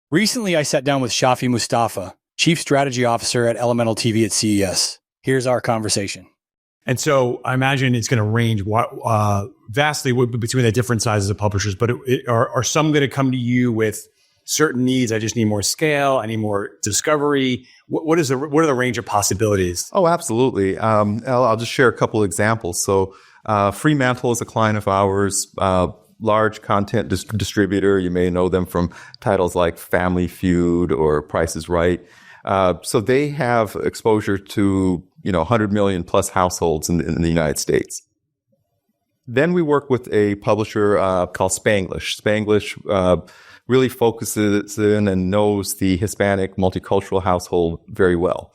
Recently, I sat down with Shafi Mustafa, Chief Strategy Officer at ElementalTV at CES. Here's our conversation. And so I imagine it's going to range vastly between the different sizes of publishers, but are some going to come to you with certain needs? I just need more scale. I need more discovery. What are the range of possibilities? Oh, absolutely. I'll just share a couple examples. So Fremantle is a client of ours, large content distributor. You may know them from titles like Family Feud or Price is Right. So they have exposure to 100 million plus households in the United States. Then we work with a publisher called Spanglish. Spanglish really focuses in and knows the Hispanic multicultural household very well.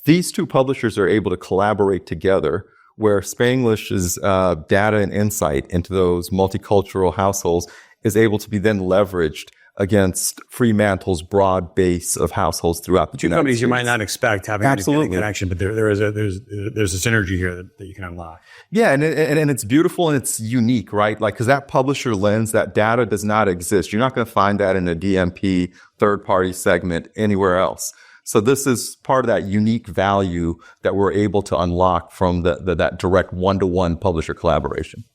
These two publishers are able to collaborate together, where Spanglish's data and insight into those multicultural households is able to be then leveraged against Fremantle's broad base of households throughout the United States. Two companies you might not expect having Absolutely. any connection, but there's a synergy here that you can unlock. Yeah, and it's beautiful and it's unique, right? Like, because that publisher lens, that data does not exist. You're not going to find that in a DMP third-party segment anywhere else. So this is part of that unique value that we're able to unlock from that direct one-to-one publisher collaboration.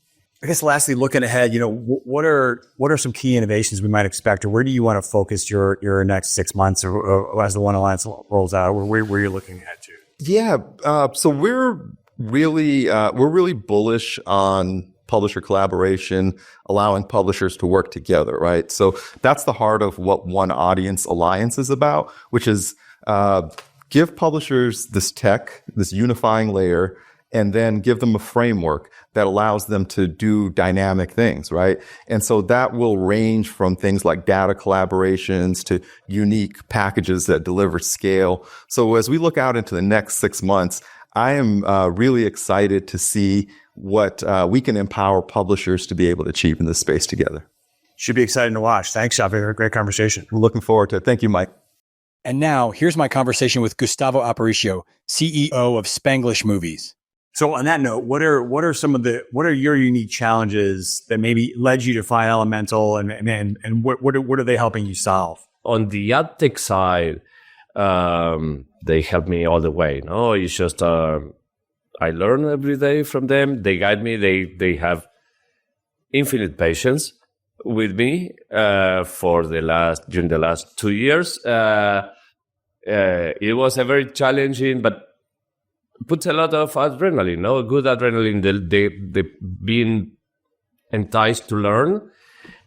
I guess lastly, looking ahead, what are some key innovations we might expect, or where do you want to focus your next 6 months, or as the One Alliance rolls out, or where you're looking ahead to? Yeah, so we're really bullish on publisher collaboration, allowing publishers to work together, right? So that's the heart of what One Audience Alliance is about, which is give publishers this tech, this unifying layer, and then give them a framework that allows them to do dynamic things, right? And so that will range from things like data collaborations to unique packages that deliver scale. So as we look out into the next 6 months, I am really excited to see what we can empower publishers to be able to achieve in this space together. Should be exciting to watch. Thanks, Shafi. Great conversation. I'm looking forward to it. Thank you, Mike. And now, here's my conversation with Gustavo Aparicio, CEO of Spanglish Movies. So on that note, what are your unique challenges that maybe led you to find Elemental, and what are they helping you solve? On the ad tech side, they help me all the way. No, it's just I learn every day from them. They guide me. They have infinite patience with me during the last 2 years. It was a very challenging, but puts a lot of adrenaline, no? Good adrenaline, the being enticed to learn.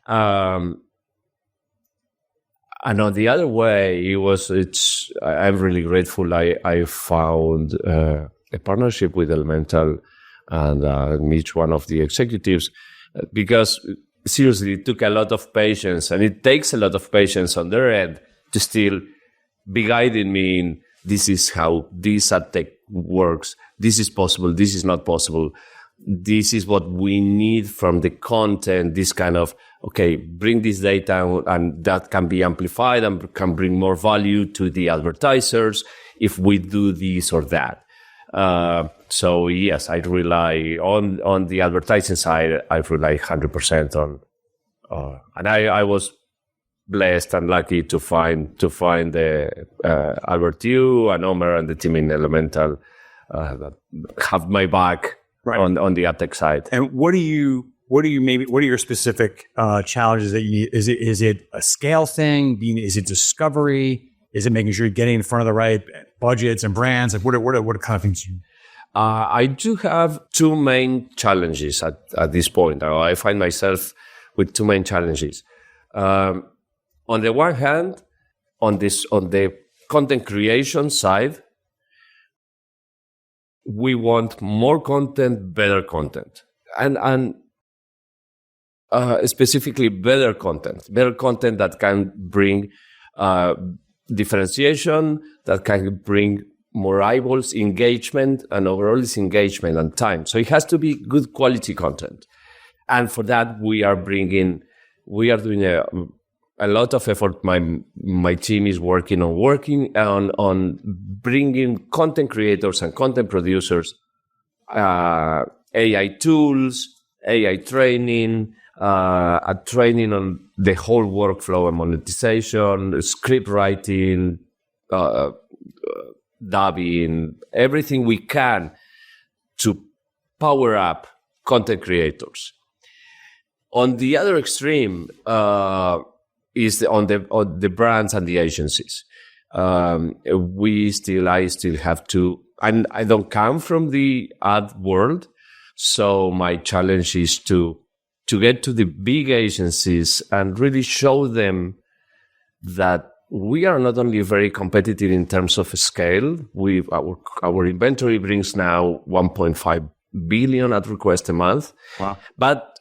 And on the other way, I'm really grateful I found a partnership with Elemental and each one of the executives, because seriously, it took a lot of patience, and it takes a lot of patience on their end to still be guiding me in, this is how this ad tech works. This is possible. This is not possible. This is what we need from the content. This kind of, bring this data and that can be amplified and can bring more value to the advertisers if we do this or that. So yes, I rely on the advertising side. I rely 100% on, and I was blessed and lucky to find Albert Yu and Omer and the team in Elemental that have my back on the ad tech side. And what are your specific challenges that you need? Is it a scale thing? Is it discovery? Is it making sure you're getting in front of the right budgets and brands? Like what kind of things you? I do have two main challenges at this point. I find myself with two main challenges. On the one hand, on the content creation side, we want more content, better content, and specifically better content that can bring differentiation, that can bring more eyeballs, engagement, and overall it's engagement and time. So it has to be good quality content, and for that we are doing a lot of effort. My team is working on bringing content creators and content producers, AI tools, AI training, a training on the whole workflow and monetization, script writing, dubbing, everything we can to power up content creators. On the other extreme is on the brands and the agencies. I still have to, and I don't come from the ad world, so my challenge is to get to the big agencies and really show them that we are not only very competitive in terms of scale. Our inventory brings now 1.5 billion ad requests a month. Wow. But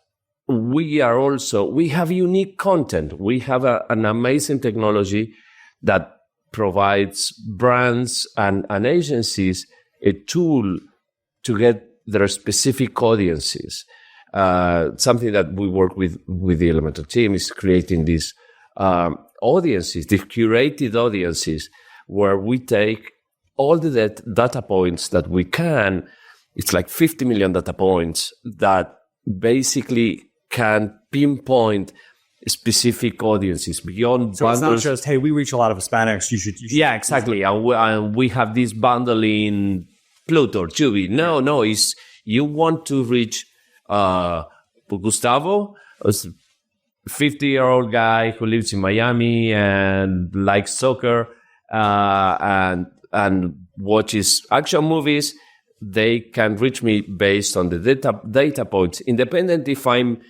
we have unique content. We have an amazing technology that provides brands and agencies a tool to get their specific audiences. Something that we work with the Elemental team is creating these audiences, the curated audiences, where we take all the data points that we can. It's like 50 million data points that basically can pinpoint specific audiences beyond So bundles. it's not just, hey, we reach a lot of Hispanics. You should Yeah, exactly. And we have this bundle in Pluto or Tubi. No, it's you want to reach Gustavo, a 50-year-old guy who lives in Miami and likes soccer and watches action movies. They can reach me based on the data points, independent if I'm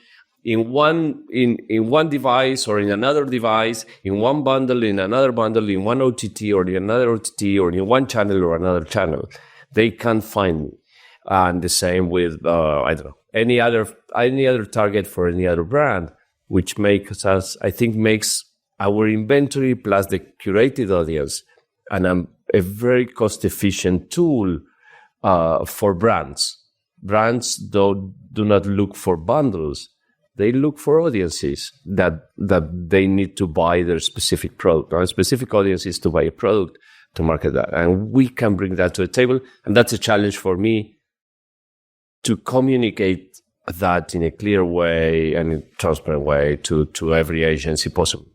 in one device or in another device, in one bundle, in another bundle, in one OTT or in another OTT, or in one channel or another channel. They can find me. And the same with I don't know, any other target for any other brand, which makes our inventory plus the curated audience and a very cost efficient tool for brands. Brands do not look for bundles. They look for audiences that they need to buy their specific product. Our specific audience is to buy a product to market that. And we can bring that to the table. And that's a challenge for me to communicate that in a clear way and in a transparent way to every agency possible.